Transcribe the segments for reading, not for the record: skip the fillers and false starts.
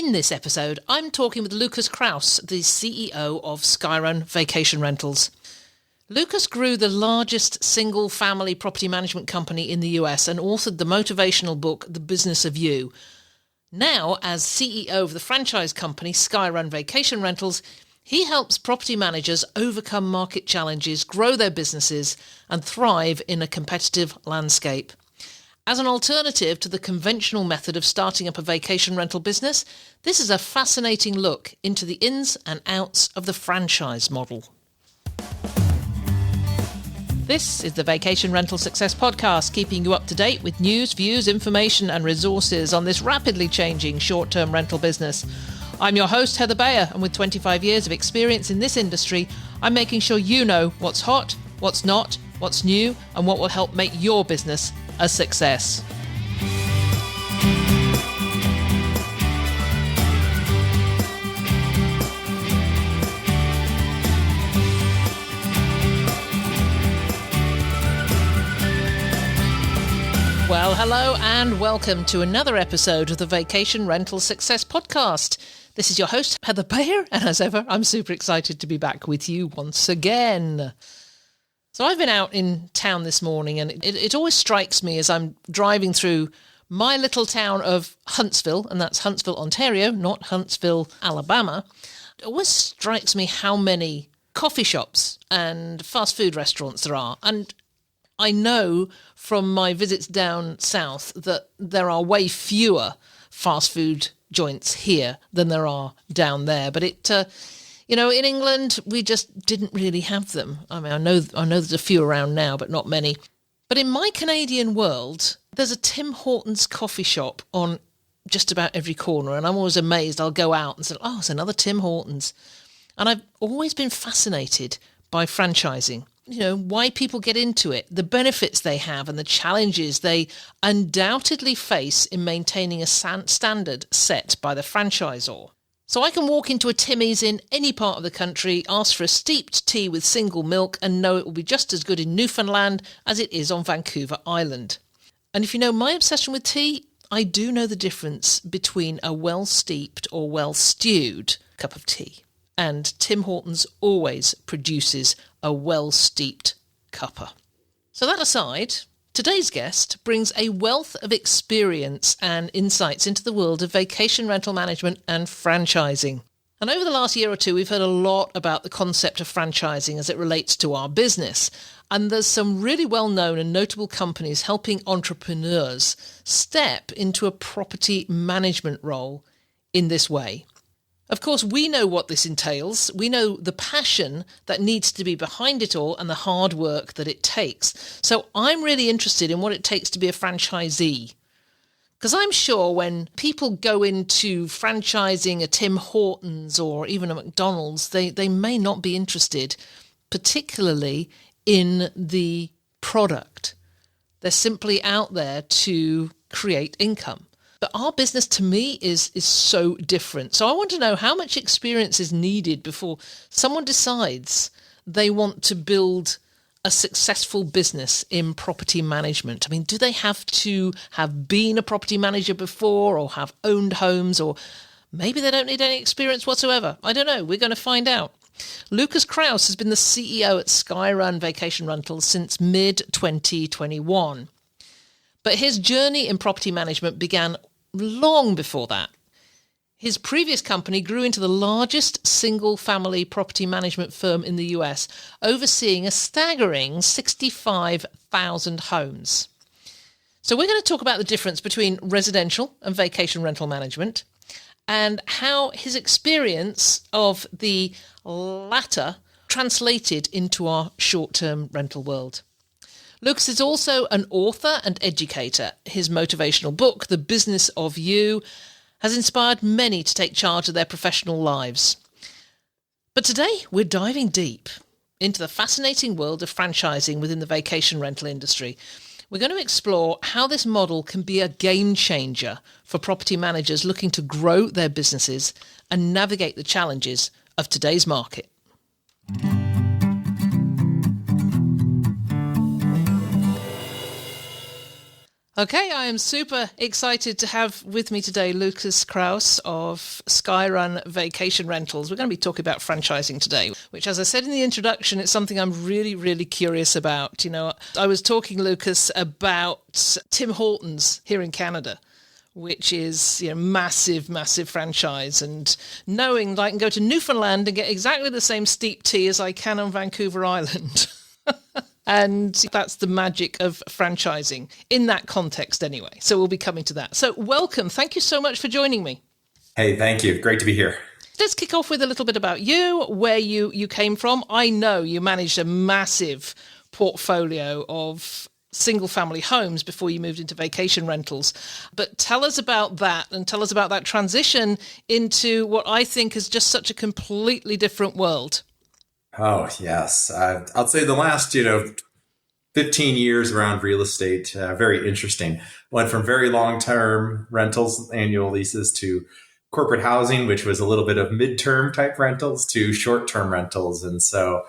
In this episode, I'm talking with Lukas Krause, the CEO of SkyRun Vacation Rentals. Lukas grew the largest single-family property management company in the US and authored the motivational book, The Business of You. Now, as CEO of the franchise company SkyRun Vacation Rentals, he helps property managers overcome market challenges, grow their businesses, and thrive in a competitive landscape. As an alternative to the conventional method of starting up a vacation rental business, this is a fascinating look into the ins and outs of the franchise model. This is the Vacation Rental Success Podcast, keeping you up to date with news, views, information and resources on this rapidly changing short-term rental business. I'm your host, Heather Bayer, and with 25 years of experience in this industry, I'm making sure you know what's hot, what's not, what's new, and what will help make your business a success. Well, hello and welcome to another episode of the Vacation Rental Success Podcast. This is your host, Heather Bayer, and as ever, I'm super excited to be back with you once again. So I've been out in town this morning, and it always strikes me as I'm driving through my little town of Huntsville, and that's Huntsville, Ontario, not Huntsville, Alabama. It always strikes me how many coffee shops and fast food restaurants there are. And I know from my visits down south that there are way fewer fast food joints here than there are down there. But in England, we just didn't really have them. I mean, I know there's a few around now, but not many. But in my Canadian world, there's a Tim Hortons coffee shop on just about every corner. And I'm always amazed. I'll go out and say, oh, it's another Tim Hortons. And I've always been fascinated by franchising. You know, why people get into it, the benefits they have and the challenges they undoubtedly face in maintaining a standard set by the franchisor. So I can walk into a Timmy's in any part of the country, ask for a steeped tea with single milk and know it will be just as good in Newfoundland as it is on Vancouver Island. And if you know my obsession with tea, I do know the difference between a well-steeped or well-stewed cup of tea. And Tim Hortons always produces a well-steeped cuppa. So that aside, today's guest brings a wealth of experience and insights into the world of vacation rental management and franchising. And over the last year or two, we've heard a lot about the concept of franchising as it relates to our business. And there's some really well-known and notable companies helping entrepreneurs step into a property management role in this way. Of course, we know what this entails. We know the passion that needs to be behind it all and the hard work that it takes. So I'm really interested in what it takes to be a franchisee. Because I'm sure when people go into franchising a Tim Hortons or even a McDonald's, they may not be interested, particularly in the product. They're simply out there to create income. But our business, to me, is so different. So I want to know how much experience is needed before someone decides they want to build a successful business in property management. I mean, do they have to have been a property manager before or have owned homes, or maybe they don't need any experience whatsoever? I don't know. We're going to find out. Lukas Krause has been the CEO at SkyRun Vacation Rentals since mid-2021. But his journey in property management began long before that. His previous company grew into the largest single-family property management firm in the US, overseeing a staggering 65,000 homes. So we're going to talk about the difference between residential and vacation rental management and how his experience of the latter translated into our short-term rental world. Lukas is also an author and educator. His motivational book, The Business of You, has inspired many to take charge of their professional lives. But today, we're diving deep into the fascinating world of franchising within the vacation rental industry. We're going to explore how this model can be a game changer for property managers looking to grow their businesses and navigate the challenges of today's market. Okay, I am super excited to have with me today Lukas Krause of SkyRun Vacation Rentals. We're going to be talking about franchising today, which, as I said in the introduction, it's something I'm really, really curious about. You know, I was talking, Lukas, about Tim Hortons here in Canada, which is, you know, massive, massive franchise, and knowing that I can go to Newfoundland and get exactly the same steep tea as I can on Vancouver Island. And that's the magic of franchising in that context anyway. So we'll be coming to that. So welcome. Thank you so much for joining me. Hey, thank you. Great to be here. Let's kick off with a little bit about you, where you came from. I know you managed a massive portfolio of single-family homes before you moved into vacation rentals. But tell us about that, and tell us about that transition into what I think is just such a completely different world. Oh, yes. I'll say the last, 15 years around real estate, very interesting. Went from very long-term rentals, annual leases, to corporate housing, which was a little bit of midterm type rentals, to short-term rentals. And so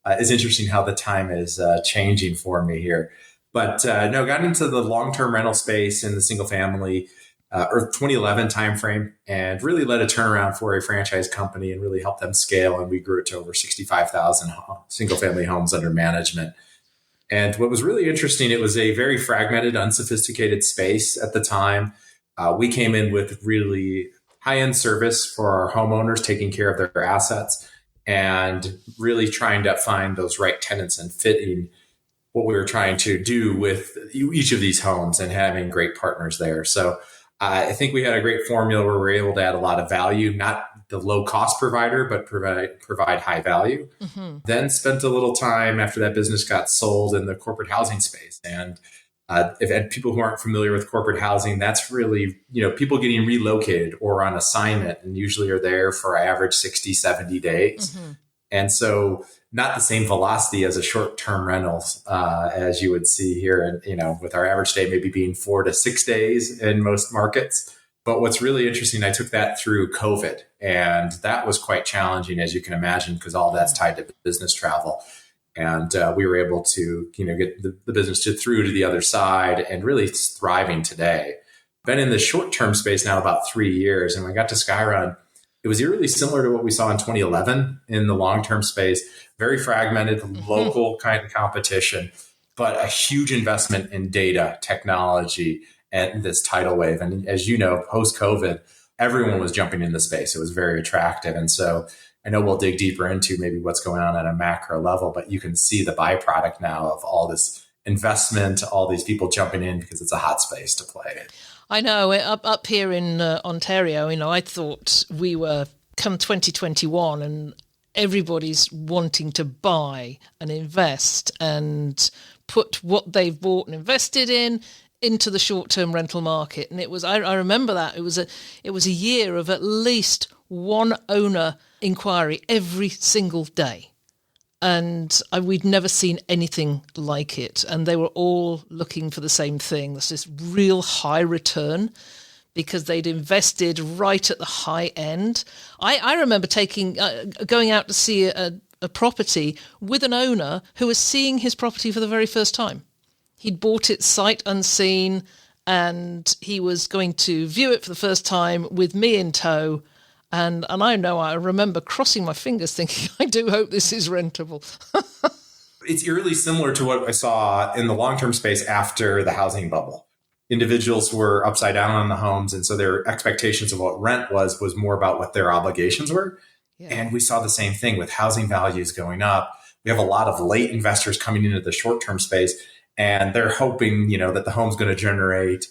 it's interesting how the time is changing for me here. But got into the long-term rental space in the single family or 2011 timeframe, and really led a turnaround for a franchise company and really helped them scale. And we grew it to over 65,000 single family homes under management. And what was really interesting, it was a very fragmented, unsophisticated space at the time. We came in with really high-end service for our homeowners, taking care of their assets and really trying to find those right tenants and fitting what we were trying to do with each of these homes and having great partners there. So I think we had a great formula where we were able to add a lot of value, not the low cost provider, but provide high value. Mm-hmm. Then spent a little time after that business got sold in the corporate housing space. And if people who aren't familiar with corporate housing, that's really, people getting relocated or on assignment, and usually are there for average 60, 70 days. Mm-hmm. And so not the same velocity as a short-term rentals, as you would see here, and with our average stay maybe being 4 to 6 days in most markets. But what's really interesting, I took that through COVID, and that was quite challenging, as you can imagine, because all that's tied to business travel. And we were able to, get the business through to the other side and really thriving today. Been in the short-term space now about 3 years, and when I got to SkyRun, it was really similar to what we saw in 2011 in the long-term space. Very fragmented, local kind of competition, but a huge investment in data, technology, and this tidal wave. And as you know, post-COVID, everyone was jumping in the space. It was very attractive. And so I know we'll dig deeper into maybe what's going on at a macro level, but you can see the byproduct now of all this investment, all these people jumping in because it's a hot space to play in. I know. Up here in Ontario, I thought we were come 2021 and everybody's wanting to buy and invest and put what they've bought and invested in into the short-term rental market. And it was, I remember that it was a year of at least one owner inquiry every single day. And we'd never seen anything like it. And they were all looking for the same thing. There's this real high return because they'd invested right at the high end. I remember going out to see a property with an owner who was seeing his property for the very first time. He'd bought it sight unseen, and he was going to view it for the first time with me in tow. And I remember crossing my fingers thinking, I do hope this is rentable. It's eerily similar to what I saw in the long-term space after the housing bubble. Individuals were upside down on the homes, and so their expectations of what rent was more about what their obligations were. Yeah. And we saw the same thing with housing values going up. We have a lot of late investors coming into the short-term space, and they're hoping, that the home's going to generate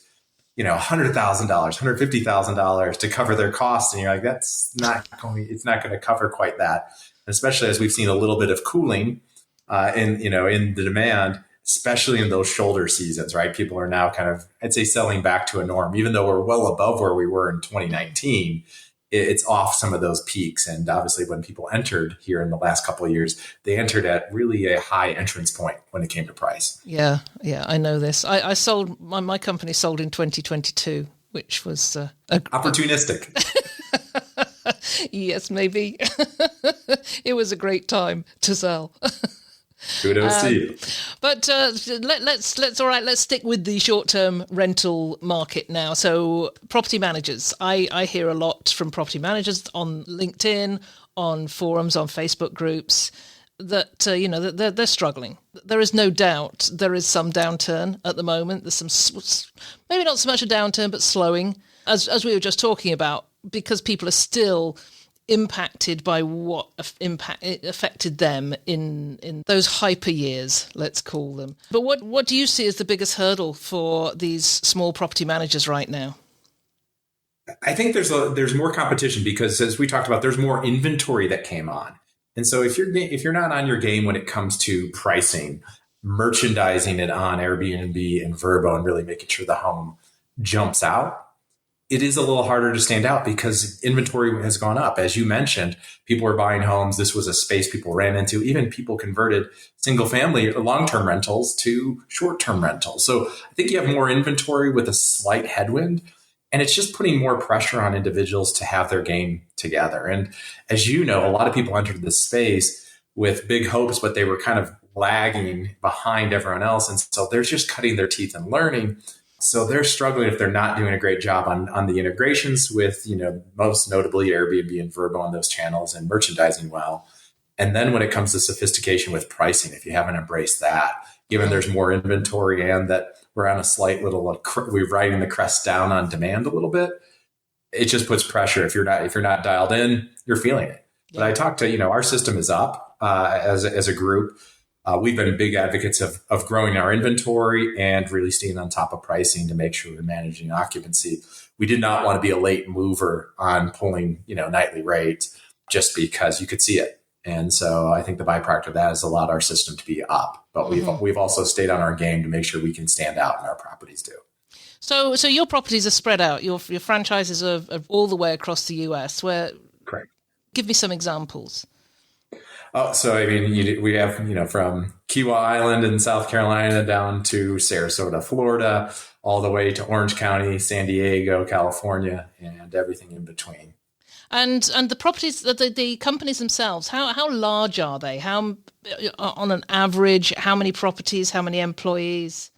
$100,000, $150,000 to cover their costs. And you're like, it's not going to cover quite that. Especially as we've seen a little bit of cooling in the demand, especially in those shoulder seasons, right? People are now kind of, I'd say, selling back to a norm, even though we're well above where we were in 2019. It's off some of those peaks. And obviously when people entered here in the last couple of years, they entered at really a high entrance point when it came to price. Yeah, I know this. I sold, my company sold in 2022, which was... opportunistic. Yes, maybe. It was a great time to sell. Kudos to you. But let's stick with the short-term rental market now. So property managers, I hear a lot from property managers on LinkedIn, on forums, on Facebook groups that that they're struggling. There is no doubt there is some downturn at the moment. There's some, maybe not so much a downturn, but slowing, as we were just talking about, because people are still impacted by what affected them in those hyper years, let's call them. But what do you see as the biggest hurdle for these small property managers right now? I think there's more competition because, as we talked about, there's more inventory that came on. And so if you're not on your game when it comes to pricing, merchandising it on Airbnb and Vrbo, and really making sure the home jumps out, it is a little harder to stand out because inventory has gone up. As you mentioned, people are buying homes. This was a space people ran into. Even people converted single family or long-term rentals to short-term rentals. So I think you have more inventory with a slight headwind, and it's just putting more pressure on individuals to have their game together. And as you know, a lot of people entered this space with big hopes, but they were kind of lagging behind everyone else. And so they're just cutting their teeth and learning. So they're struggling if they're not doing a great job on the integrations with, most notably Airbnb and Vrbo on those channels and merchandising well. And then when it comes to sophistication with pricing, if you haven't embraced that, given there's more inventory and that we're on a slight little, we're riding the crest down on demand a little bit, it just puts pressure. If you're not dialed in, you're feeling it. Yeah. But I talked to, our system is up as a group. We've been big advocates of growing our inventory and really staying on top of pricing to make sure we're managing occupancy. We did not want to be a late mover on pulling, nightly rates just because you could see it. And so I think the byproduct of that has allowed our system to be up. But we've also stayed on our game to make sure we can stand out, and our properties do. So your properties are spread out. Your franchises are all the way across the US. Correct. Give me some examples. Oh, so we have, from Kiawah Island in South Carolina down to Sarasota, Florida, all the way to Orange County, San Diego, California, and everything in between. And the properties, the companies themselves, how large are they? How, on an average, how many properties, how many employees?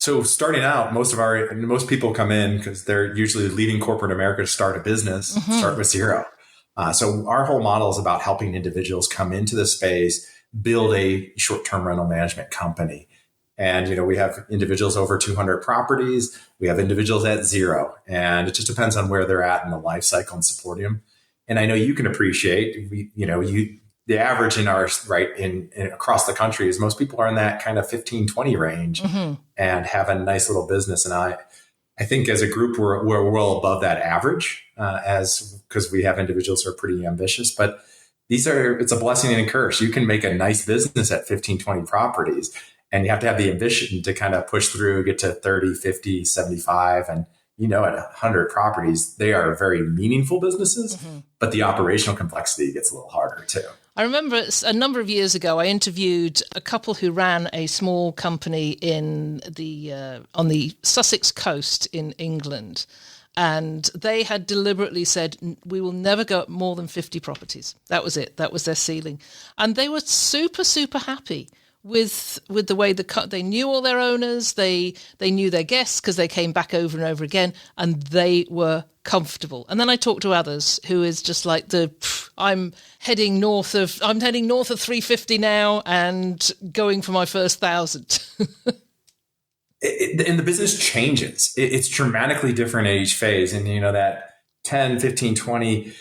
So starting out, most people come in because they're usually leaving corporate America to start a business, start with zero. So our whole model is about helping individuals come into the space, build a short-term rental management company. And, we have individuals over 200 properties. We have individuals at zero. And it just depends on where they're at in the life cycle and supporting them. And I know you can appreciate, the average in ours, right, in across the country is most people are in that kind of 15, 20 range and have a nice little business. And I think as a group, we're well above that average because we have individuals who are pretty ambitious, but it's a blessing and a curse. You can make a nice business at 15, 20 properties, and you have to have the ambition to kind of push through, get to 30, 50, 75. And, at 100 properties, they are very meaningful businesses, but the operational complexity gets a little harder too. I remember a number of years ago, I interviewed a couple who ran a small company on the Sussex coast in England. And they had deliberately said, we will never go up more than 50 properties. That was it. That was their ceiling. And they were super, super happy with the way they knew all their owners. They knew their guests because they came back over and over again, and they were comfortable. And then I talked to others who is just like I'm heading north of 350 now and going for my first 1,000. And the business changes. It's dramatically different at each phase. And, that 10, 15, 20,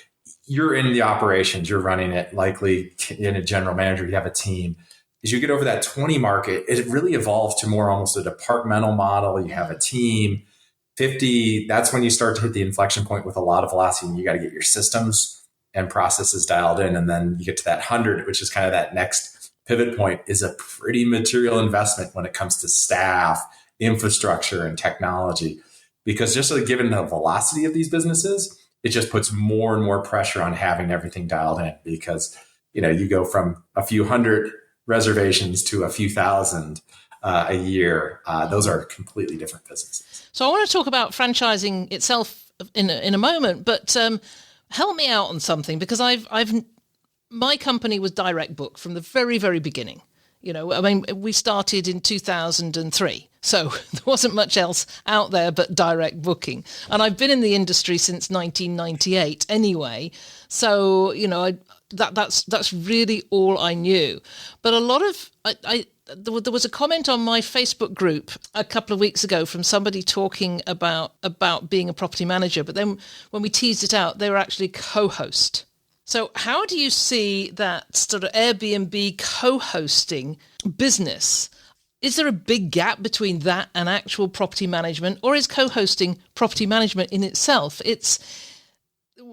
you're in the operations, you're running it, likely in a general manager, you have a team. As you get over that 20 market, it really evolves to more almost a departmental model. You have a team. 50, that's when you start to hit the inflection point with a lot of velocity, and you got to get your systems and processes dialed in. And then you get to that 100, which is kind of that next pivot point, is a pretty material investment when it comes to staff, infrastructure, and technology. Because just given the velocity of these businesses, it just puts more and more pressure on having everything dialed in, because, you go from a few hundred reservations to a few thousand a year. Those are completely different businesses. So I want to talk about franchising itself in a moment, but help me out on something, because my company was direct book from the very, very beginning. I mean, we started in 2003. So there wasn't much else out there but direct booking. And I've been in the industry since 1998 anyway. So, that's really all I knew. But a lot of, there was a comment on my Facebook group a couple of weeks ago from somebody talking about being a property manager. But then when we teased it out, they were actually co-host. So how do you see that sort of Airbnb co-hosting business? Is there a big gap between that and actual property management, or is co-hosting property management in itself?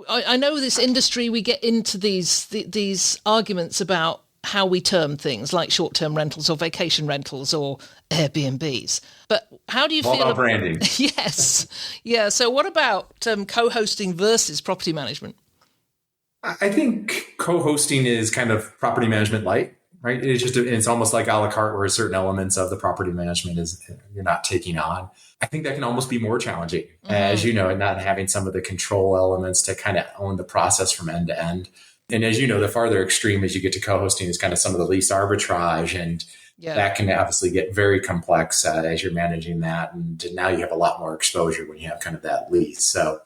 I know this industry, we get into these arguments about how we term things like short-term rentals or vacation rentals or Airbnbs. But how do you feel about branding? Yes. Yeah. So what about co-hosting versus property management? I think co-hosting is kind of property management light, right? It's almost like a la carte, where certain elements of the property management you're not taking on. I think that can almost be more challenging, as you know, and not having some of the control elements to kind of own the process from end to end. And as you know, the farther extreme as you get to co-hosting is kind of some of the lease arbitrage, and that can obviously get very complex as you're managing that. And now you have a lot more exposure when you have kind of that lease. So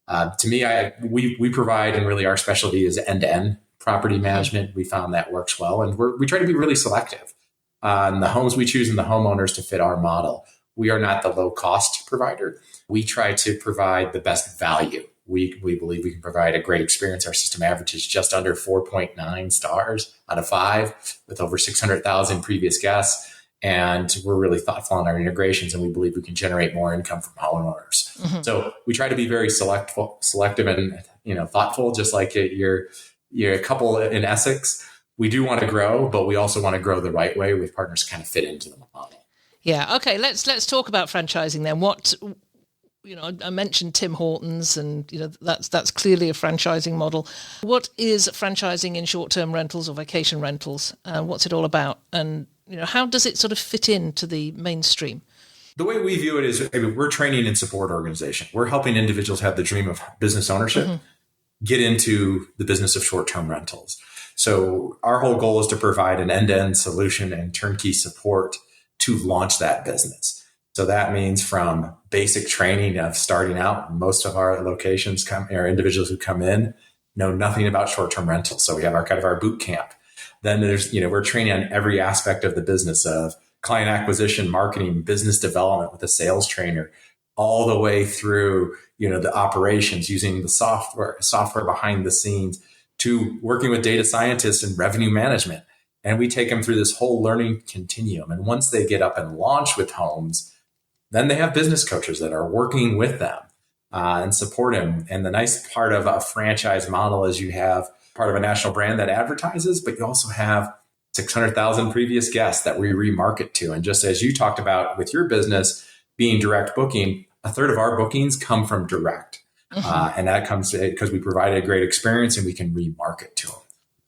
to me, we provide, and really our specialty is end-to-end property management. We found that works well, and we try to be really selective on the homes we choose and the homeowners to fit our model. We are not the low-cost provider. We try to provide the best value. We believe we can provide a great experience. Our system average is just under 4.9 stars out of 5, with over 600,000 previous guests. And we're really thoughtful on our integrations, and we believe we can generate more income from homeowners. Mm-hmm. So we try to be very selective and thoughtful, just like you're a couple in Essex. We do want to grow, but we also want to grow the right way with partners to kind of fit into the model. Yeah. Okay. Let's talk about franchising then. What, I mentioned Tim Hortons, and that's clearly a franchising model. What is franchising in short-term rentals or vacation rentals? What's it all about? And how does it sort of fit into the mainstream? The way we view it is, we're training and support organization. We're helping individuals have the dream of business ownership, get into the business of short-term rentals. So our whole goal is to provide an end-to-end solution and turnkey support to launch that business. So that means from basic training of starting out. Most of our locations are individuals who come in know nothing about short-term rentals. So we have our boot camp. Then there's, we're training on every aspect of the business of client acquisition, marketing, business development with a sales trainer, all the way through, the operations using the software behind the scenes, to working with data scientists and revenue management. And we take them through this whole learning continuum. And once they get up and launch with homes, then they have business coaches that are working with them and support them. And the nice part of a franchise model is you have part of a national brand that advertises, but you also have 600,000 previous guests that we remarket to. And just as you talked about with your business being direct booking, a third of our bookings come from direct. And that comes because we provided a great experience and we can remarket to them.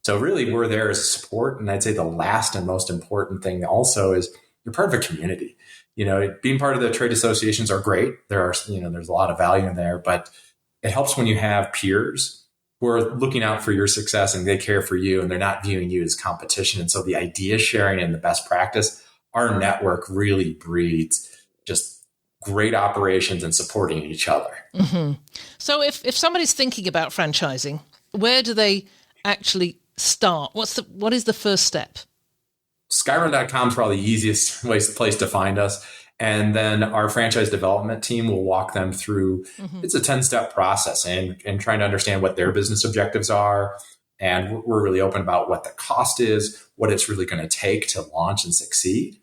So really, we're there as a support. And I'd say the last and most important thing also is you're part of a community. Being part of the trade associations are great. There's a lot of value in there, but it helps when you have peers who are looking out for your success and they care for you and they're not viewing you as competition. And so the idea sharing and the best practice, our network really breeds just great operations and supporting each other. Mm-hmm. So if somebody's thinking about franchising, where do they actually start? What is the first step? SkyRun.com is probably the easiest place to find us. And then our franchise development team will walk them through. It's a 10-step process and trying to understand what their business objectives are. And we're really open about what the cost is, what it's really going to take to launch and succeed.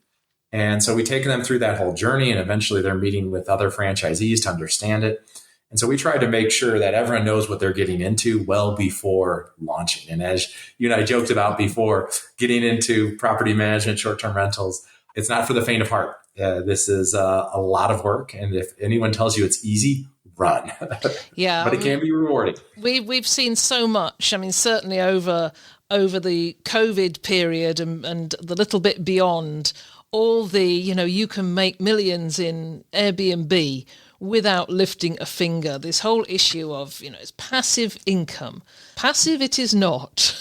And so we take them through that whole journey, and eventually they're meeting with other franchisees to understand it. And so we try to make sure that everyone knows what they're getting into well before launching. And as you and I joked about before, getting into property management, short-term rentals, it's not for the faint of heart. This is a lot of work. And if anyone tells you it's easy, run. Yeah, but it can be rewarding. We've seen so much. I mean, certainly over the COVID period and the little bit beyond, all the, you can make millions in Airbnb without lifting a finger. This whole issue of, it's passive income. Passive it is not.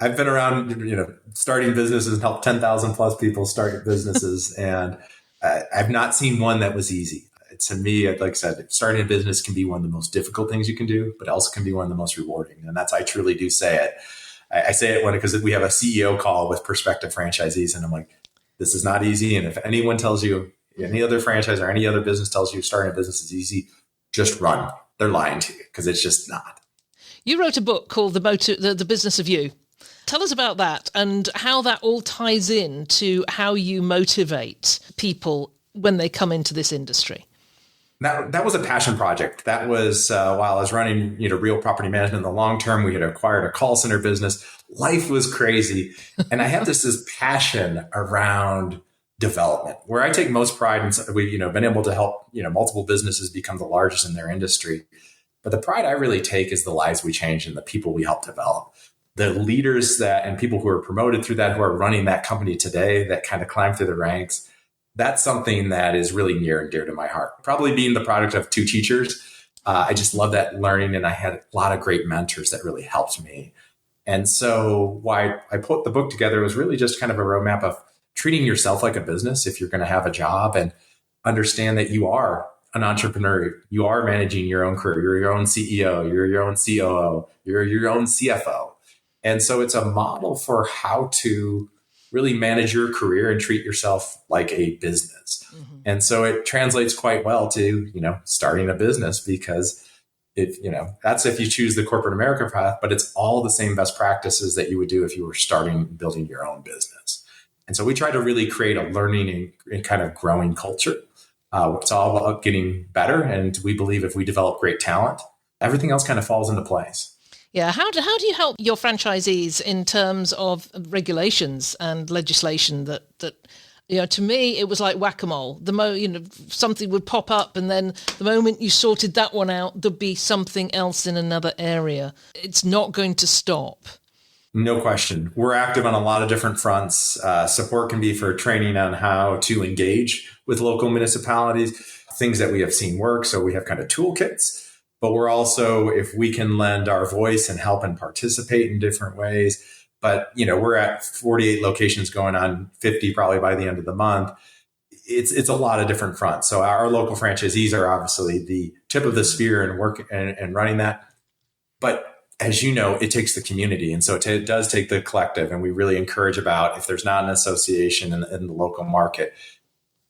I've been around, starting businesses and helped 10,000 plus people start businesses. And I've not seen one that was easy. To me, like I said, starting a business can be one of the most difficult things you can do, but also can be one of the most rewarding. And I truly do say it. I say it because we have a CEO call with prospective franchisees, and I'm like, this is not easy. And if anyone tells you, any other franchise or any other business tells you starting a business is easy, just run. They're lying to you, because it's just not. You wrote a book called The Business of You. Tell us about that and how that all ties in to how you motivate people when they come into this industry. That was a passion project. That was while I was running, real property management in the long term. We had acquired a call center business. Life was crazy. And I have this passion around development, where I take most pride in. We've been able to help multiple businesses become the largest in their industry. But the pride I really take is the lives we change and the people we help develop. The leaders and people who are promoted through that, who are running that company today, that kind of climb through the ranks. That's something that is really near and dear to my heart. Probably being the product of two teachers. I just love that learning. And I had a lot of great mentors that really helped me. And so why I put the book together was really just kind of a roadmap of treating yourself like a business if you're going to have a job, and understand that you are an entrepreneur. You are managing your own career. You're your own CEO. You're your own COO. You're your own CFO. And so it's a model for how to really manage your career and treat yourself like a business. Mm-hmm. And so it translates quite well to, starting a business, because that's if you choose the corporate America path, but it's all the same best practices that you would do if you were starting building your own business. And so we try to really create a learning and kind of growing culture. It's all about getting better. And we believe if we develop great talent, everything else kind of falls into place. Yeah. How do you help your franchisees in terms of regulations and legislation that to me, it was like whack-a-mole. Something would pop up, and then the moment you sorted that one out, there'd be something else in another area. It's not going to stop. No question. We're active on a lot of different fronts. Support can be for training on how to engage with local municipalities, things that we have seen work. So we have kind of toolkits. But we're also, if we can lend our voice and help and participate in different ways. But, we're at 48 locations, going on 50 probably by the end of the month. It's a lot of different fronts. So our local franchisees are obviously the tip of the spear and work and running that. But as you know, it takes the community. And so it does take the collective. And we really encourage about, if there's not an association in the local market,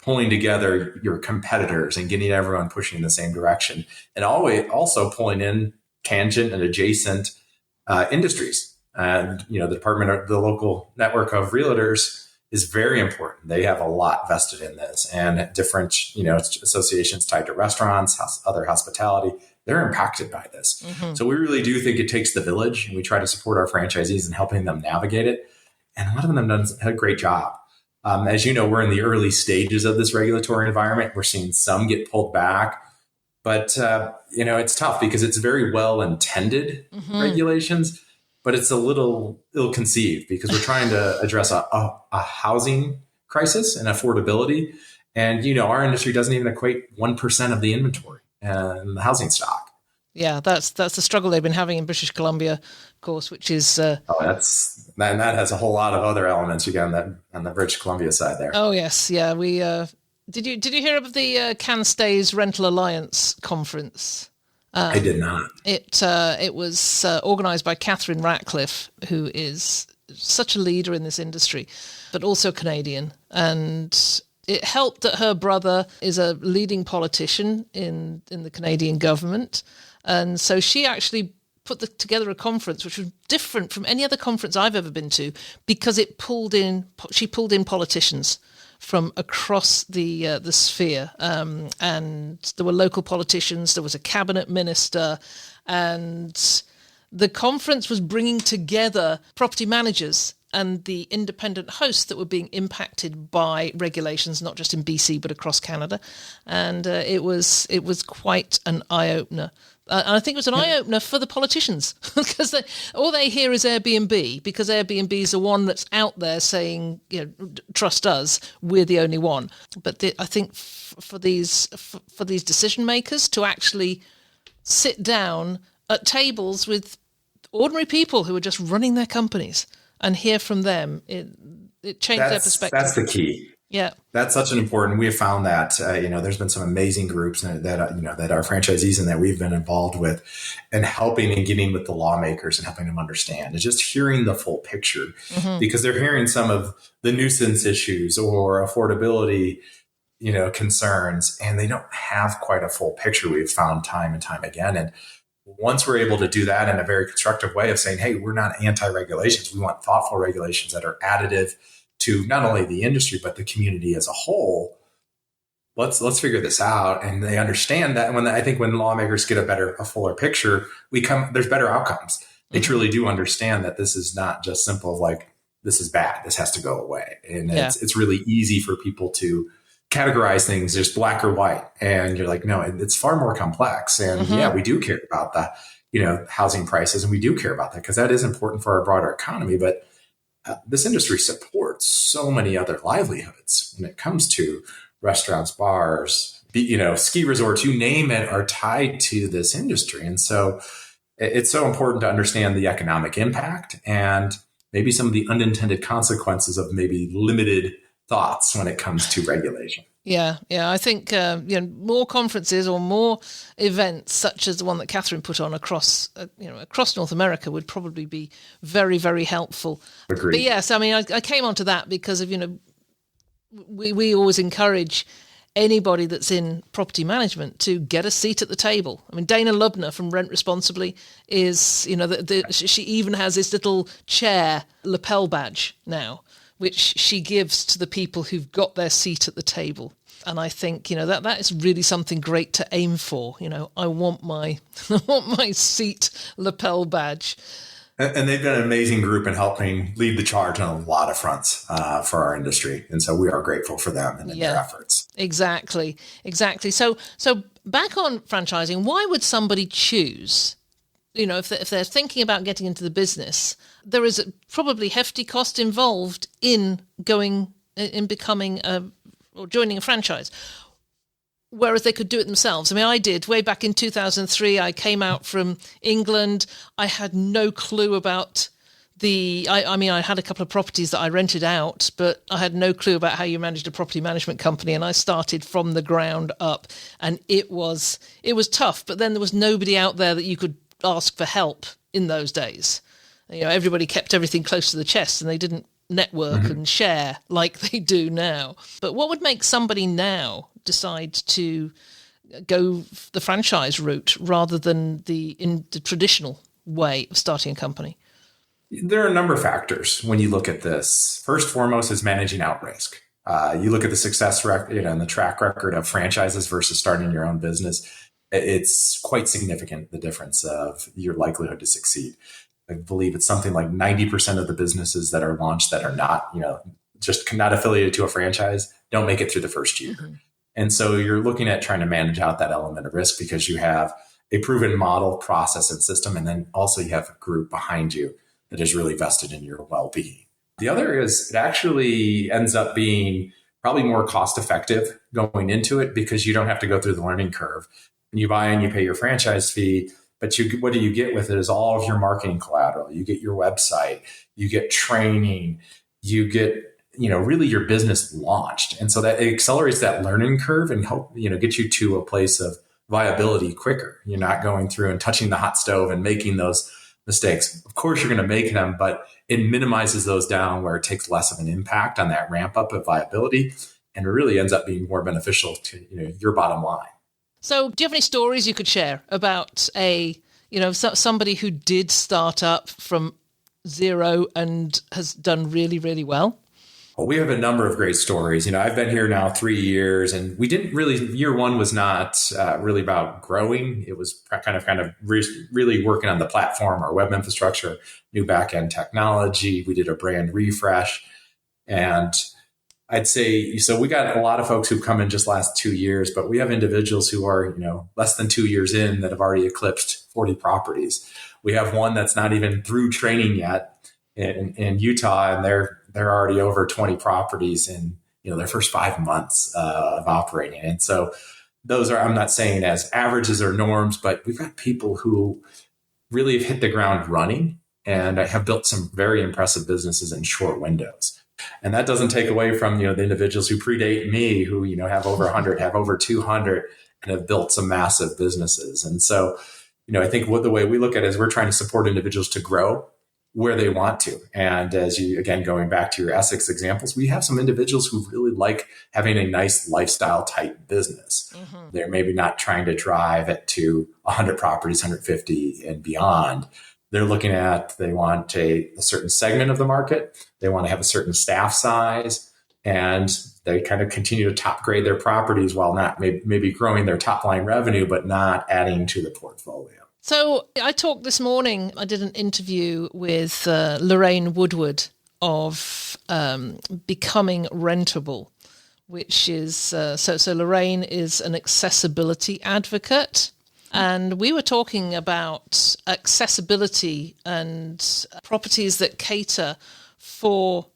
pulling together your competitors and getting everyone pushing in the same direction, and always also pulling in tangent and adjacent industries. And, the local network of realtors is very important. They have a lot vested in this, and different, associations tied to restaurants, other hospitality, they're impacted by this. Mm-hmm. So we really do think it takes the village, and we try to support our franchisees in helping them navigate it. And a lot of them have done a great job. As you know, we're in the early stages of this regulatory environment. We're seeing some get pulled back, but it's tough because it's very well intended regulations, but it's a little ill-conceived because we're trying to address a housing crisis and affordability. And, our industry doesn't even equate 1% of the inventory and the housing stock. Yeah, that's the struggle they've been having in British Columbia, of course, which is... that has a whole lot of other elements again on the British Columbia side there. Oh, yes. Yeah, we... Did you hear of the CanStay's Rental Alliance conference? I did not. It was organised by Catherine Ratcliffe, who is such a leader in this industry, but also Canadian. And it helped that her brother is a leading politician in the Canadian government. And so she actually put together a conference which was different from any other conference I've ever been to, because she pulled in politicians from across the sphere. And there were local politicians, there was a cabinet minister, and the conference was bringing together property managers and the independent hosts that were being impacted by regulations, not just in BC, but across Canada. And it was quite an eye-opener. And I think it was an eye-opener for the politicians, because all they hear is Airbnb, because Airbnb is the one that's out there saying, trust us, we're the only one. But I think for these decision makers to actually sit down at tables with ordinary people who are just running their companies and hear from them, it changed their perspective. That's the key. Yeah. That's such an important, we have found that, there's been some amazing groups that our franchisees and that we've been involved with and helping and getting with the lawmakers and helping them understand and just hearing the full picture because they're hearing some of the nuisance issues or affordability, concerns, and they don't have quite a full picture. We've found time and time again. And once we're able to do that in a very constructive way of saying, hey, we're not anti-regulations. We want thoughtful regulations that are additive to not only the industry, but the community as a whole. Let's figure this out. And they understand that when lawmakers get a fuller picture, there's better outcomes. They truly do understand that this is not just simple like, this is bad, this has to go away. And it's really easy for people to categorize things just black or white. And you're like, no, it's far more complex. And we do care about the, housing prices. And we do care about that because that is important for our broader economy. But this industry supports so many other livelihoods when it comes to restaurants, bars, ski resorts, you name it, are tied to this industry. And so it's so important to understand the economic impact and maybe some of the unintended consequences of maybe limited thoughts when it comes to regulation. Yeah. I think more conferences or more events such as the one that Catherine put on across North America would probably be very, very helpful. Agreed. But yes, I mean, I came onto that because of we always encourage anybody that's in property management to get a seat at the table. I mean, Dana Lubner from Rent Responsibly is she even has this little chair lapel badge now, which she gives to the people who've got their seat at the table. And I think, that is really something great to aim for. I want my seat lapel badge. And they've been an amazing group in helping lead the charge on a lot of fronts for our industry. And so we are grateful for them and their efforts. Exactly. So back on franchising, why would somebody choose, if they're thinking about getting into the business, there is probably hefty cost involved in becoming or joining a franchise, whereas they could do it themselves. I mean, I did way back in 2003. I came out from England. I had no clue about I had a couple of properties that I rented out, but I had no clue about how you managed a property management company. And I started from the ground up, and it was tough. But then there was nobody out there that you could ask for help in those days. Everybody kept everything close to the chest, and they didn't network and share like they do now. But what would make somebody now decide to go the franchise route rather than the traditional way of starting a company? There are a number of factors when you look at this. First foremost is managing out risk. You look at the success record, and the track record of franchises versus starting your own business. It's quite significant, the difference of your likelihood to succeed. I believe it's something like 90% of the businesses that are launched that are not, just not affiliated to a franchise don't make it through the first year. And so you're looking at trying to manage out that element of risk because you have a proven model, process, and system. And then also you have a group behind you that is really vested in your well-being. The other is it actually ends up being probably more cost effective going into it because you don't have to go through the learning curve. You buy and you pay your franchise fee. But what do you get with it is all of your marketing collateral. You get your website, you get training, you get, really your business launched. And so that it accelerates that learning curve and help, get you to a place of viability quicker. You're not going through and touching the hot stove and making those mistakes. Of course, you're going to make them, but it minimizes those down where it takes less of an impact on that ramp up of viability. And it really ends up being more beneficial to, your bottom line. So do you have any stories you could share about somebody who did start up from zero and has done really, really well? Well, we have a number of great stories. I've been here now 3 years, and we didn't really, year one was not really about growing. It was kind of really working on the platform, our web infrastructure, new back-end technology. We did a brand refresh. And I'd say, so we got a lot of folks who've come in just last 2 years, but we have individuals who are, less than 2 years in that have already eclipsed 40 properties. We have one that's not even through training yet in Utah, and they're already over 20 properties in, their first 5 months of operating. And so those are, I'm not saying as averages or norms, but we've got people who really have hit the ground running, and I have built some very impressive businesses in short windows. And that doesn't take away from, the individuals who predate me, who, have over 100, have over 200, and have built some massive businesses. And so, I think the way we look at it is we're trying to support individuals to grow where they want to. And as you, again, going back to your Essex examples, we have some individuals who really like having a nice lifestyle type business. Mm-hmm. They're maybe not trying to drive it to 100 properties, 150 and beyond. They're looking at, they want a certain segment of the market. They want to have a certain staff size, and they kind of continue to top grade their properties while not maybe growing their top line revenue, but not adding to the portfolio. So I talked this morning, I did an interview with Lorraine Woodward of Becoming Rentable, which is, so Lorraine is an accessibility advocate. And we were talking about accessibility and properties that cater for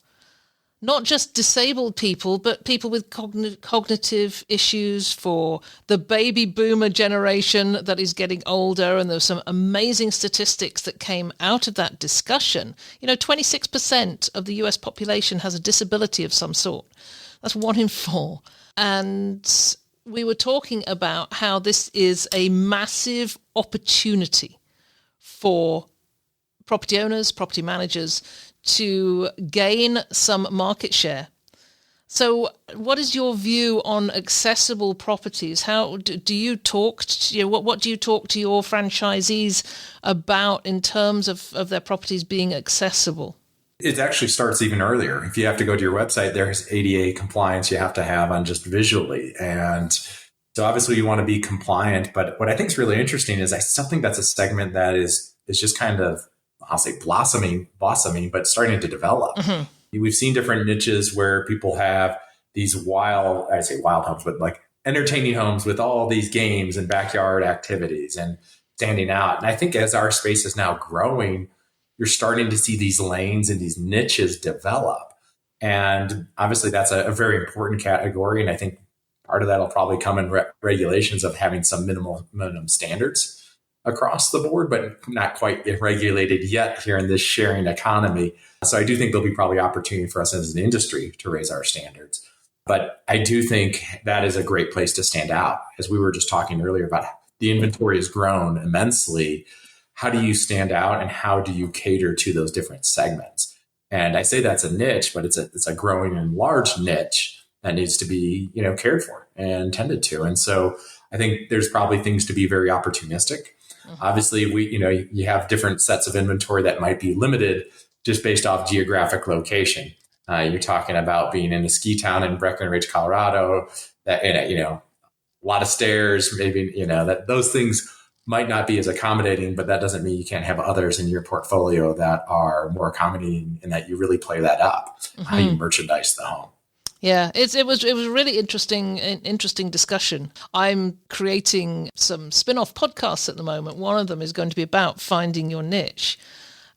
not just disabled people, but people with cognitive issues, for the baby boomer generation that is getting older. And there's some amazing statistics that came out of that discussion. 26% of the US population has a disability of some sort. That's 1 in 4. And we were talking about how this is a massive opportunity for property owners, property managers to gain some market share. So what is your view on accessible properties? How do you talk to, what do you talk to your franchisees about in terms of their properties being accessible? It actually starts even earlier. If you have to go to your website, there's ADA compliance you have to have on just visually. And so obviously you want to be compliant. But what I think is really interesting is I still think that's a segment that is just kind of, I'll say blossoming, but starting to develop. Mm-hmm. We've seen different niches where people have these wild homes, but like entertaining homes with all these games and backyard activities and standing out. And I think as our space is now growing, you're starting to see these lanes and these niches develop. And obviously that's a very important category. And I think part of that will probably come in regulations of having some minimum standards across the board, but not quite regulated yet here in this sharing economy. So I do think there'll be probably opportunity for us as an industry to raise our standards. But I do think that is a great place to stand out. As we were just talking earlier about the inventory has grown immensely. How do you stand out and how do you cater to those different segments? And I say that's a niche, but it's a growing and large niche that needs to be, cared for and tended to. And so I think there's probably things to be very opportunistic. Mm-hmm. Obviously, you have different sets of inventory that might be limited just based off geographic location. You're talking about being in a ski town in Breckenridge, Colorado, that, a lot of stairs, maybe, that those things might not be as accommodating, but that doesn't mean you can't have others in your portfolio that are more accommodating and that you really play that up, mm-hmm. how you merchandise the home. Yeah, it was really interesting discussion. I'm creating some spin-off podcasts at the moment. One of them is going to be about finding your niche,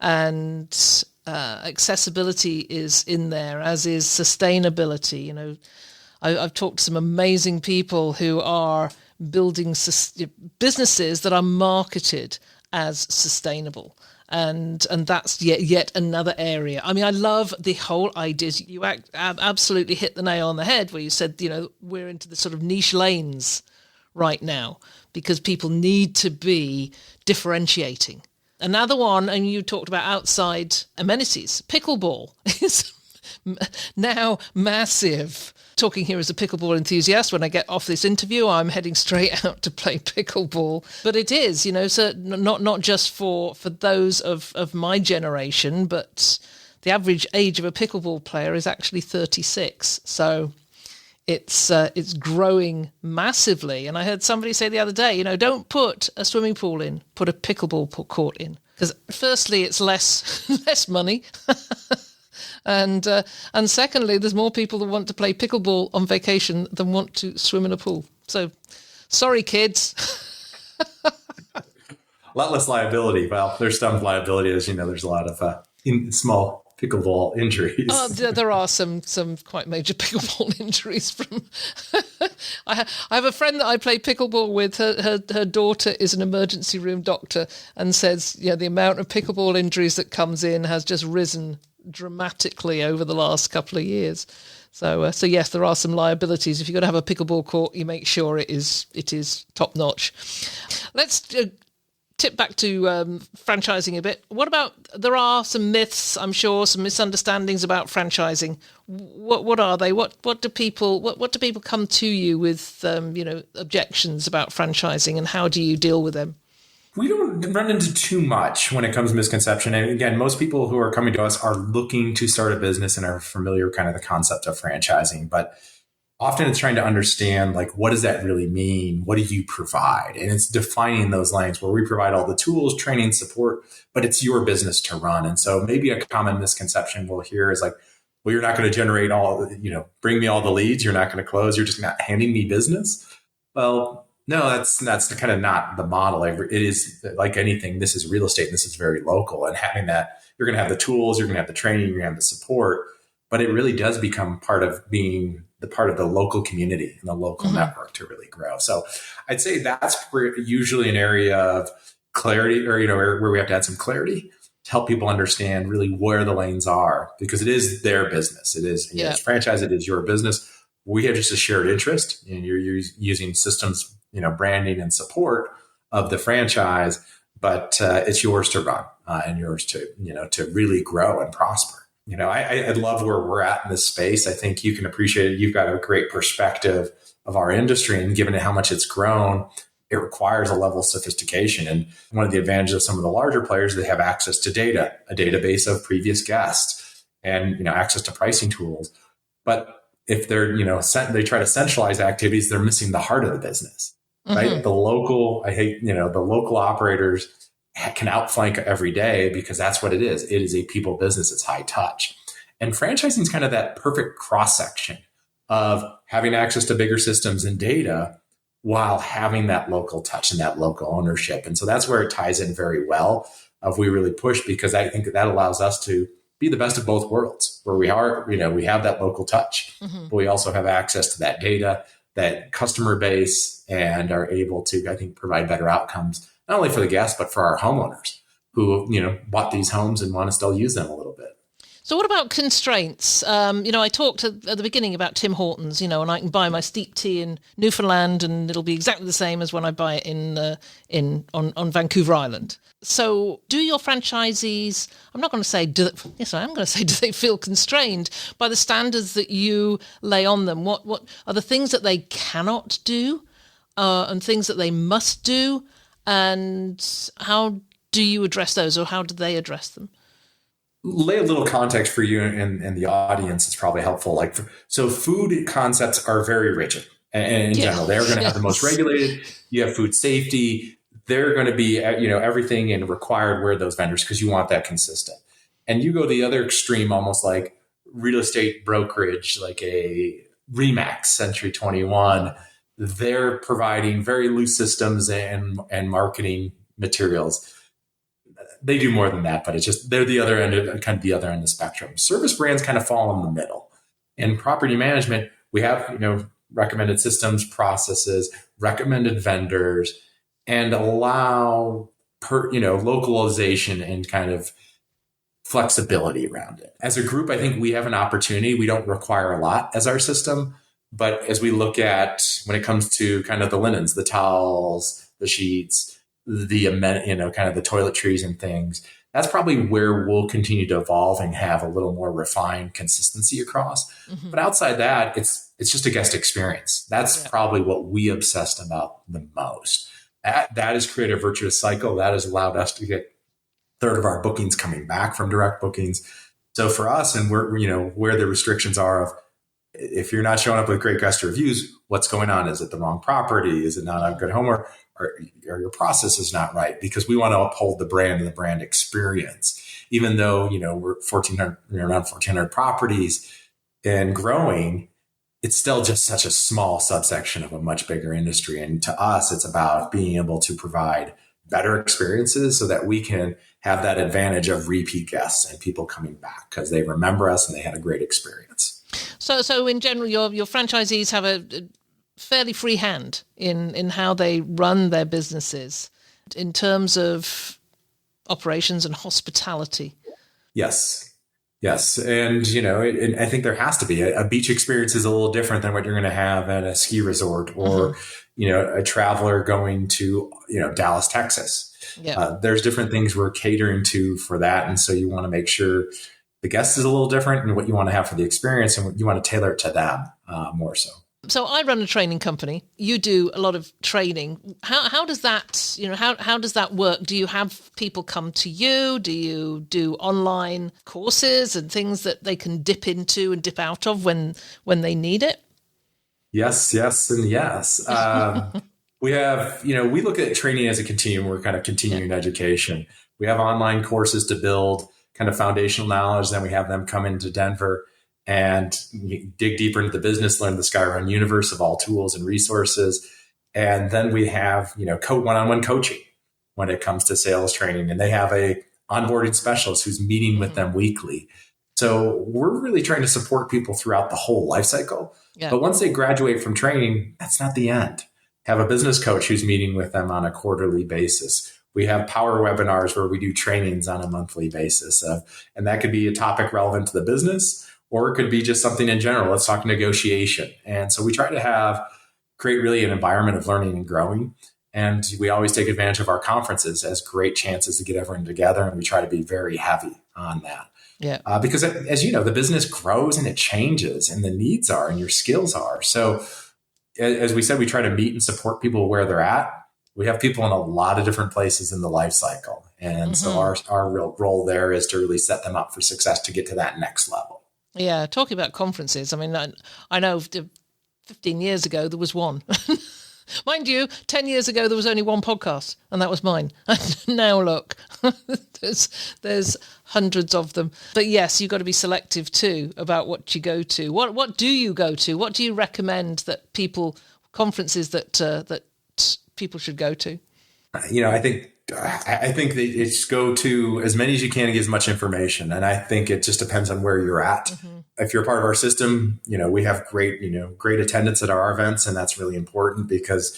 and accessibility is in there, as is sustainability. I've talked to some amazing people who are building businesses that are marketed as sustainable. And that's yet another area. I mean, I love the whole idea. You absolutely hit the nail on the head where you said, we're into the sort of niche lanes right now because people need to be differentiating. Another one, and you talked about outside amenities, pickleball is now massive. Talking here as a pickleball enthusiast, when I get off this interview, I'm heading straight out to play pickleball. But it is, so not just for those of my generation, but the average age of a pickleball player is actually 36. So it's growing massively. And I heard somebody say the other day, don't put a swimming pool in, put a pickleball court in. Because firstly, it's less money. And secondly, there's more people that want to play pickleball on vacation than want to swim in a pool. So, sorry, kids. A lot less liability. Well, there's some liability, as you know. There's a lot of small pickleball injuries. There are some quite major pickleball injuries I have a friend that I play pickleball with. Her daughter is an emergency room doctor and says, the amount of pickleball injuries that comes in has just risen dramatically over the last couple of years. So yes, there are some liabilities. If you're going to have a pickleball court, you make sure it is top notch. Let's tip back to franchising a bit. What about, there are some myths, I'm sure, some misunderstandings about franchising. What are they? What do people come to you with objections about franchising, and how do you deal with them? We don't run into too much when it comes to misconception. And again, most people who are coming to us are looking to start a business and are familiar with kind of the concept of franchising. But often it's trying to understand, like, what does that really mean? What do you provide? And it's defining those lanes where we provide all the tools, training, support, but it's your business to run. And so maybe a common misconception we'll hear is like, well, you're not going to generate bring me all the leads. You're not going to close. You're just not handing me business. Well, no, that's kind of not the model. It is like anything. This is real estate, and this is very local. And having that, you're going to have the tools, you're going to have the training, you're going to have the support, but it really does become part of being the part of the local community and the local network to really grow. So I'd say that's usually an area of clarity, or where we have to add some clarity to help people understand really where the lanes are, because it is their business. It is it's franchise. It is your business. We have just a shared interest, and you're using systems, branding and support of the franchise, but it's yours to run and yours to really grow and prosper. I love where we're at in this space. I think you can appreciate it. You've got a great perspective of our industry, and given how much it's grown, it requires a level of sophistication. And one of the advantages of some of the larger players, they have access to data, a database of previous guests, and access to pricing tools. But if they're they try to centralize activities, they're missing the heart of the business. Right. The local operators can outflank every day, because that's what it is. It is a people business. It's high touch. And franchising is kind of that perfect cross section of having access to bigger systems and data while having that local touch and that local ownership. And so that's where it ties in very well. We really push, because I think that allows us to be the best of both worlds, where we are, we have that local touch, but we also have access to that data, that customer base, and are able to, I think, provide better outcomes, not only for the guests, but for our homeowners who, bought these homes and want to still use them a little bit. So what about constraints? I talked at the beginning about Tim Hortons, and I can buy my steep tea in Newfoundland, and it'll be exactly the same as when I buy it on Vancouver Island. So do your franchisees, I'm not going to say, yes, I am going to say, do they feel constrained by the standards that you lay on them? What are the things that they cannot do and things that they must do? And how do you address those, or how do they address them? Lay a little context for you and the audience is probably helpful. So food concepts are very rigid, and in general, they're going to have the most regulated. You have food safety. They're going to be, everything and required where those vendors, because you want that consistent. And you go the other extreme, almost like real estate brokerage, like a Remax, Century 21. They're providing very loose systems and marketing materials. They do more than that, but it's just, they're the other end of the spectrum. Service brands kind of fall in the middle. In property management, we have, recommended systems, processes, recommended vendors, and allow localization and kind of flexibility around it. As a group, I think we have an opportunity. We don't require a lot as our system, but as we look at when it comes to kind of the linens, the towels, the sheets, the kind of the toiletries and things, that's probably where we'll continue to evolve and have a little more refined consistency across. Mm-hmm. But outside that, it's just a guest experience. That's probably what we obsessed about the most. That has created a virtuous cycle. That has allowed us to get a third of our bookings coming back from direct bookings. So for us, and where the restrictions are of, if you're not showing up with great guest reviews, what's going on? Is it the wrong property? Is it not a good home? Or your process is not right? Because we want to uphold the brand and the brand experience. Even though, we're around 1,400 properties and growing, it's still just such a small subsection of a much bigger industry. And to us, it's about being able to provide better experiences so that we can have that advantage of repeat guests and people coming back because they remember us and they had a great experience. So in general, your franchisees have fairly free hand in how they run their businesses in terms of operations and hospitality. Yes. Yes. And, I think there has to be a beach experience is a little different than what you're going to have at a ski resort or, a traveler going to, Dallas, Texas. Yeah. There's different things we're catering to for that. And so you want to make sure the guest is a little different and what you want to have for the experience and what you want to tailor it to them more so. So I run a training company. You do a lot of training. How does that, how does that work? Do you have people come to you? Do you do online courses and things that they can dip into and dip out of when they need it? Yes, and yes. We have, we look at training as a continuum. We're kind of continuing education. We have online courses to build kind of foundational knowledge. Then we have them come into Denver and dig deeper into the business, learn the SkyRun universe of all tools and resources. And then we have, one-on-one coaching when it comes to sales training. And they have a onboarding specialist who's meeting with them weekly. So we're really trying to support people throughout the whole life cycle. Yeah. But once they graduate from training, that's not the end. Have a business coach who's meeting with them on a quarterly basis. We have power webinars where we do trainings on a monthly basis. And that could be a topic relevant to the business, or it could be just something in general. Let's talk negotiation. And so we try to create really an environment of learning and growing. And we always take advantage of our conferences as great chances to get everyone together. And we try to be very heavy on that. Yeah. Because as you know, the business grows and it changes and the needs are and your skills are. So as we said, we try to meet and support people where they're at. We have people in a lot of different places in the life cycle. And so our real role there is to really set them up for success to get to that next level. Yeah. Talking about conferences, I mean, I know 15 years ago there was one. Mind you, 10 years ago there was only one podcast, and that was mine. And now look, there's hundreds of them. But yes, you've got to be selective too about what you go to. What do you go to? What do you recommend that conferences that people should go to? I think that it's go to as many as you can and get as much information. And I think it just depends on where you're at. If you're part of our system, we have great attendance at our events. And that's really important because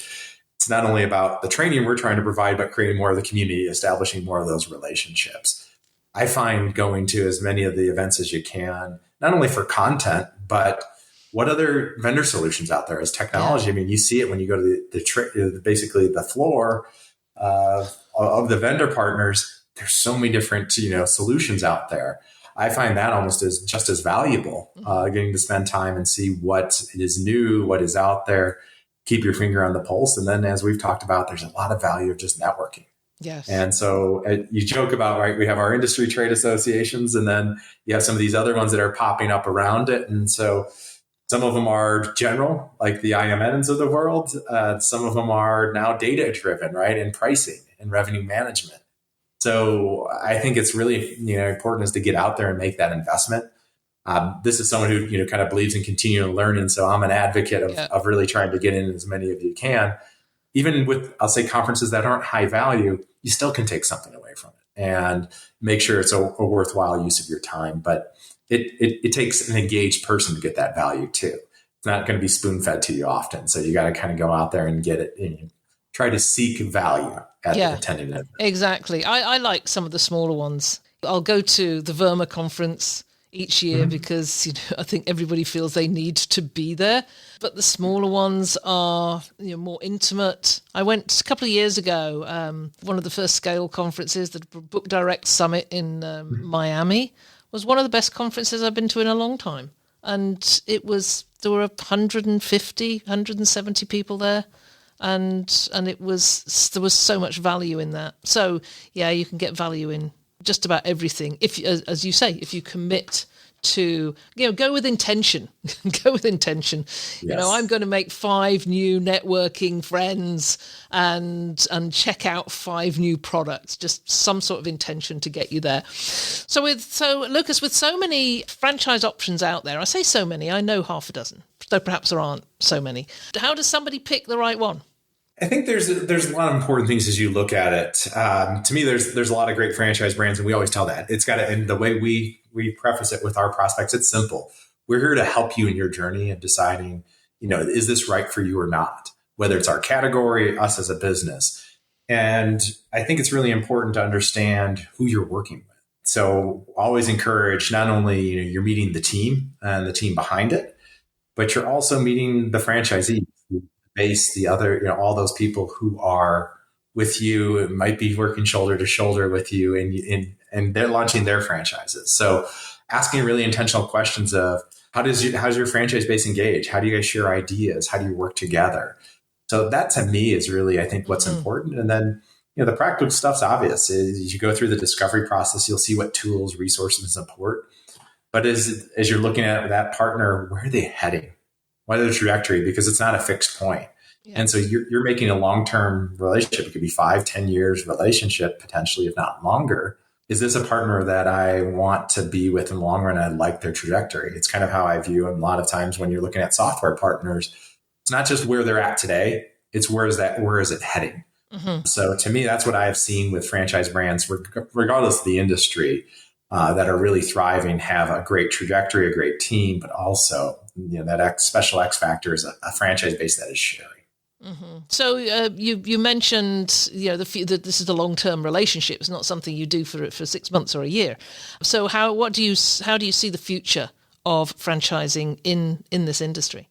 it's not only about the training we're trying to provide, but creating more of the community, establishing more of those relationships. I find going to as many of the events as you can, not only for content, but what other vendor solutions out there as technology. Yeah. I mean, you see it when you go to basically the floor of the vendor partners. There's so many different, solutions out there. I find that almost as just as valuable, getting to spend time and see what is new, what is out there, keep your finger on the pulse. And then as we've talked about, there's a lot of value of just networking. Yes. And so you joke about, right, we have our industry trade associations, and then you have some of these other ones that are popping up around it. And so some of them are general, like the IMNs of the world. Some of them are now data driven, right, and pricing and revenue management. So I think it's really important is to get out there and make that investment. This is someone who kind of believes in continuing learning. So I'm an advocate of really trying to get in as many of you can. Even with, I'll say, conferences that aren't high value, you still can take something away from it and make sure it's a worthwhile use of your time. But it takes an engaged person to get that value too. It's not going to be spoon fed to you often. So you got to kind of go out there and get it and try to seek value at attending it. Exactly. I like some of the smaller ones. I'll go to the Verma conference each year because I think everybody feels they need to be there. But the smaller ones are more intimate. I went a couple of years ago, one of the first scale conferences, the Book Direct Summit in Miami, was one of the best conferences I've been to in a long time. And there were 150, 170 people there. And there was so much value in that. So yeah, you can get value in just about everything. If, as you say, if you commit to, go with intention, go with intention. Yes. I'm going to make 5 new networking friends and check out 5 new products, just some sort of intention to get you there. So Lukas, with so many franchise options out there, I say so many, I know half a dozen, though perhaps there aren't so many. How does somebody pick the right one? I think there's a lot of important things as you look at it. To me, there's a lot of great franchise brands, and we always tell that. It's got to, and the way we preface it with our prospects, it's simple. We're here to help you in your journey of deciding, is this right for you or not? Whether it's our category, us as a business. And I think it's really important to understand who you're working with. So always encourage not only, you're meeting the team and the team behind it, but you're also meeting the franchisee, the base, the other, all those people who are with you. It might be working shoulder to shoulder with you and they're launching their franchises. So asking really intentional questions of how's your franchise base engage? How do you guys share ideas? How do you work together? So that to me is really, I think, what's important. And then, the practical stuff's obvious. As you go through the discovery process, you'll see what tools, resources, and support. But as you're looking at that partner, where are they heading? What are the trajectory? Because it's not a fixed point. Yeah. And so you're making a long-term relationship. It could be 5-10 years relationship, potentially, if not longer. Is this a partner that I want to be with in the long run? I like their trajectory. It's kind of how I view it. A lot of times when you're looking at software partners, it's not just where they're at today. It's where is it heading? Mm-hmm. So to me, that's what I have seen with franchise brands, regardless of the industry, that are really thriving, have a great trajectory, a great team, but also that special X factor is a franchise base that is sharing. Mm-hmm. So you mentioned that this is a long-term relationship. It's not something you do for 6 months or a year. So how do you see the future of franchising in this industry?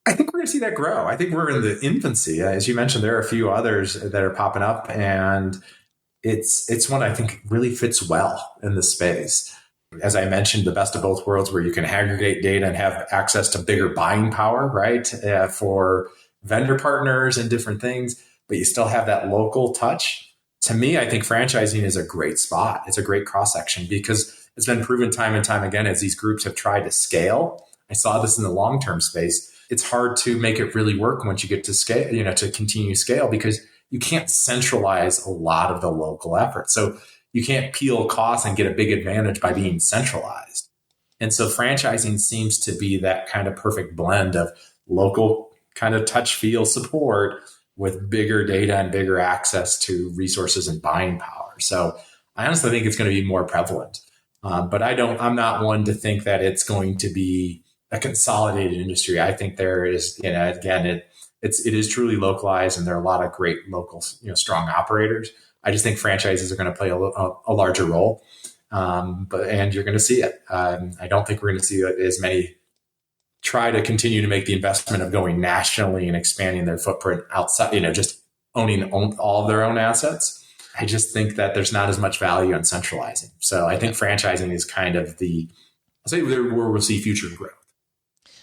I think we're going to see that grow. I think we're in the infancy. As you mentioned, there are a few others that are popping up, and it's one I think really fits well in the space. As I mentioned, the best of both worlds, where you can aggregate data and have access to bigger buying power, right, for vendor partners and different things, but you still have that local touch. To me, I think franchising is a great spot. It's a great cross-section because it's been proven time and time again as these groups have tried to scale. I saw this in the long-term space. It's hard to make it really work once you get to scale, to continue scale, because you can't centralize a lot of the local effort. So you can't peel costs and get a big advantage by being centralized. And so franchising seems to be that kind of perfect blend of local kind of touch, feel, support with bigger data and bigger access to resources and buying power. So I honestly think it's going to be more prevalent. But I'm not one to think that it's going to be a consolidated industry. I think there is, again, it is truly localized, and there are a lot of great local, strong operators. I just think franchises are going to play a larger role, and you're going to see it. I don't think we're going to see as many try to continue to make the investment of going nationally and expanding their footprint outside, just owning all of their own assets. I just think that there's not as much value in centralizing. So I think franchising is kind of where we'll see future growth.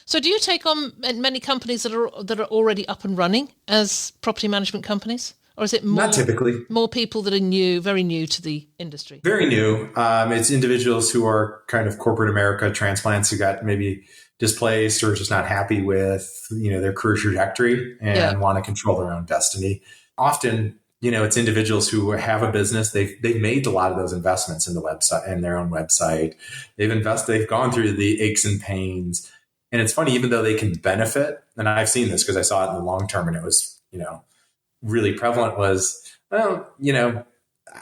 So do you take on many companies that are already up and running as property management companies? Or is it not typically more people that are very new to the industry? Very new. It's individuals who are kind of corporate America transplants who got maybe displaced or just not happy with, their career trajectory and want to control their own destiny. Often, it's individuals who have a business. They've made a lot of those investments in the website and their own website. They've gone through the aches and pains. And it's funny, even though they can benefit, and I've seen this because I saw it in the long term and it was, really prevalent, was, well,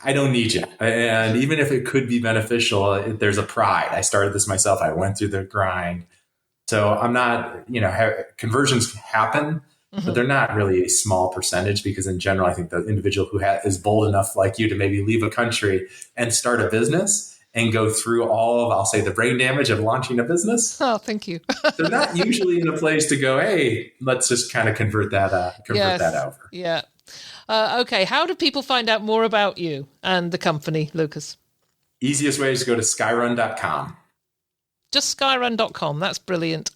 I don't need you. And even if it could be beneficial, there's a pride. I started this myself. I went through the grind. So I'm not, conversions happen, but they're not really a small percentage, because in general, I think the individual who is bold enough like you to maybe leave a country and start a business and go through all of, I'll say, the brain damage of launching a business. Oh, thank you. They're not usually in a place to go, hey, let's just kind of convert that over. Yeah. Okay. How do people find out more about you and the company, Lukas? Easiest way is to go to skyrun.com. Just skyrun.com. That's brilliant.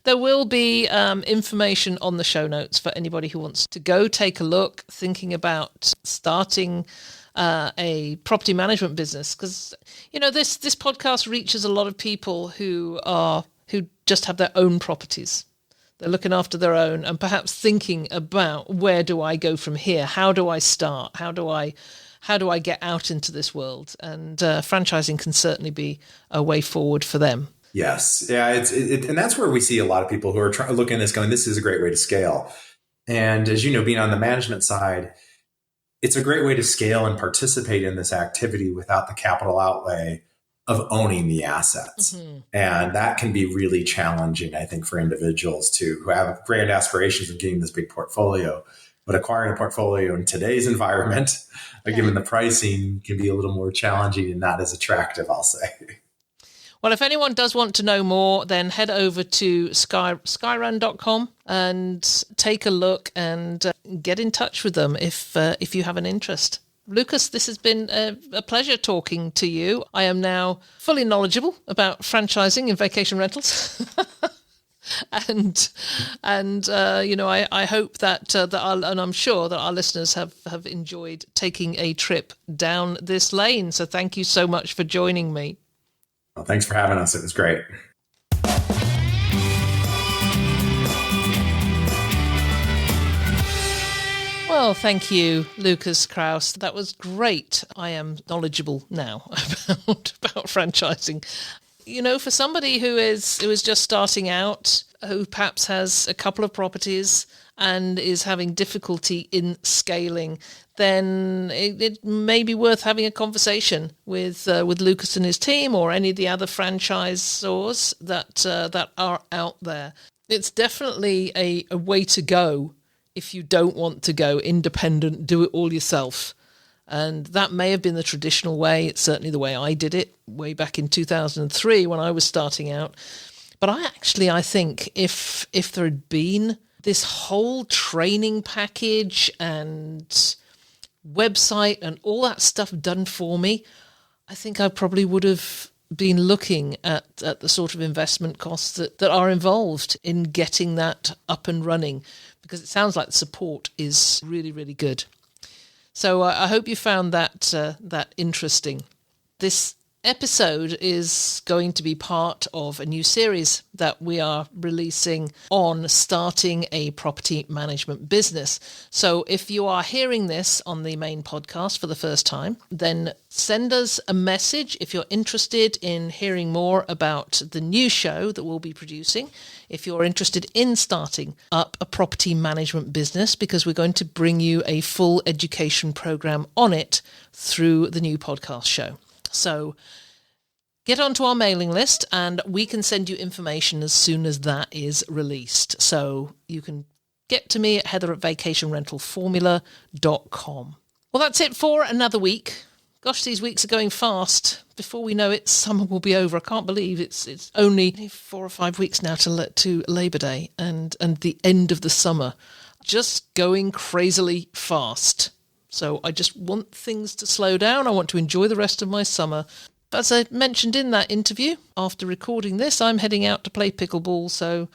There will be information on the show notes for anybody who wants to go take a look, thinking about starting a property management business, because this podcast reaches a lot of people who just have their own properties. They're looking after their own and perhaps thinking about, where do I go from here? How do I start? How do I get out into this world? And franchising can certainly be a way forward for them. Yes, yeah, and that's where we see a lot of people who are looking at this, going, "This is a great way to scale." And as you know, being on the management side, it's a great way to scale and participate in this activity without the capital outlay of owning the assets. Mm-hmm. And that can be really challenging, I think, for individuals who have grand aspirations of getting this big portfolio. But acquiring a portfolio in today's environment, given the pricing, can be a little more challenging and not as attractive, I'll say. Well, if anyone does want to know more, then head over to skyrun.com and take a look and get in touch with them if you have an interest. Lukas, this has been a pleasure talking to you. I am now fully knowledgeable about franchising in vacation rentals. And I hope that and I'm sure that our listeners have enjoyed taking a trip down this lane. So thank you so much for joining me. Well, thanks for having us. It was great. Well, thank you, Lukas Krause. That was great. I am knowledgeable now about franchising. For somebody who is just starting out, who perhaps has a couple of properties and is having difficulty in scaling, then it may be worth having a conversation with Lukas and his team, or any of the other franchisors that are out there. It's definitely a way to go if you don't want to go independent, do it all yourself. And that may have been the traditional way. It's certainly the way I did it way back in 2003 when I was starting out. But I think if there had been this whole training package and website and all that stuff done for me, I think I probably would have been looking at the sort of investment costs that are involved in getting that up and running, because it sounds like the support is really, really good. So I hope you found that interesting. This episode is going to be part of a new series that we are releasing on starting a property management business. So if you are hearing this on the main podcast for the first time, then send us a message if you're interested in hearing more about the new show that we'll be producing. If you're interested in starting up a property management business, because we're going to bring you a full education program on it through the new podcast show. So get onto our mailing list and we can send you information as soon as that is released. So you can get to me at heather@vacationrentalformula.com. Well, that's it for another week. Gosh, these weeks are going fast. Before we know it, summer will be over. I can't believe it's only 4 or 5 weeks now to Labor Day and the end of the summer. Just going crazily fast. So I just want things to slow down. I want to enjoy the rest of my summer. As I mentioned in that interview, after recording this, I'm heading out to play pickleball, so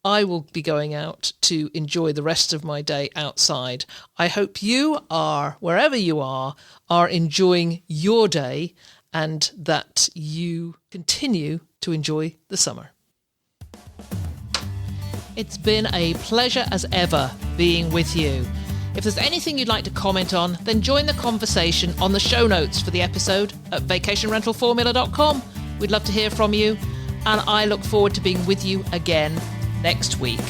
I will be going out to enjoy the rest of my day outside. I hope you are, wherever you are enjoying your day and that you continue to enjoy the summer. It's been a pleasure as ever being with you. If there's anything you'd like to comment on, then join the conversation on the show notes for the episode at vacationrentalformula.com. We'd love to hear from you, and I look forward to being with you again next week.